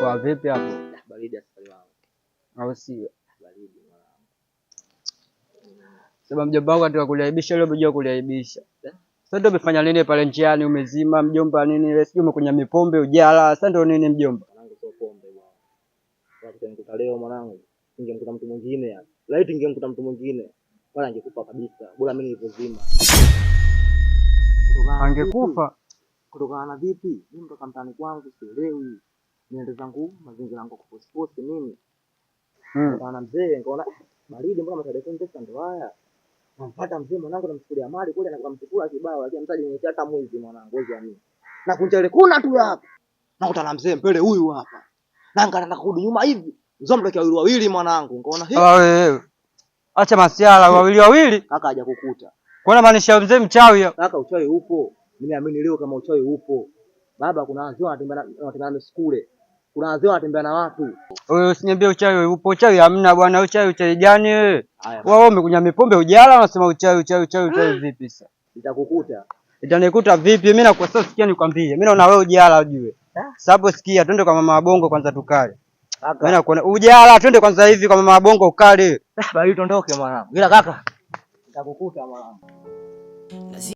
Kwa vipi hapo? Baridi askari wangu. Au sio? Baridi mwanangu. Sababu mjomba wangu anataka kuliaibisha leo, umejua kuliaibisha. Sasa ndio umefanya nini pale njiani, umezima mjomba nini? Wewe sio umekunya mipombe ujala. Sasa ndio nini mjomba? Mwanangu sio pombe bwana. Sasa nikuta leo mwanangu. Ningemkuta mtu mwingine hapa. Laiti ningemkuta mtu mwingine. Wala angekufa kabisa. Bora mimi nilipozima. Angekufa. Kutokana na vipi? Mimi mtoka mtaani kwangu sielewi. Niende zangu mazingira yangu kuposti nini? Kutokana mzee nikaona baridi mbona mtadekeni pesa ndo haya. Nampata mzee mwanangu namchukulia mali kule na kumchukua kibao lakini mtaji ni hata mwezi mwanangu wewe amini. Na kunjele kuna tu hapa. Nakutana mzee mbele huyu hapa. Na nikaanza kurudi nyuma hivi. Mzee mtokea wawili mwanangu. Nikaona hii. Wewe. Acha masiala wawili. Kaka haja kukuta. Kwa nini maanisha mzee mchawi? Kaka uchawi upo. Nimeamini leo kama uchawi upo. Baba kuna wazee wanatembea na skule. Kuna wazee wanatembea na watu. Wewe usiniambie uchawi upo. Uchawi hamna bwana. Uchawi gani wewe? Wewe umekunya mipombe ujala unasema uchawi vipi sasa? Itakukuta. Itanikuta vipi? Mimi nakuwa sasa sikia nikwambie. Mimi naona wewe ujala ujue. Sababu sikia twende kwa mama Wabongo kwanza tukale. Mimi nakuona ujala twende kwanza hivi kwa mama Wabongo ukale. Bali tuondoke mwanangu. Ila kaka itakukuta mwanangu.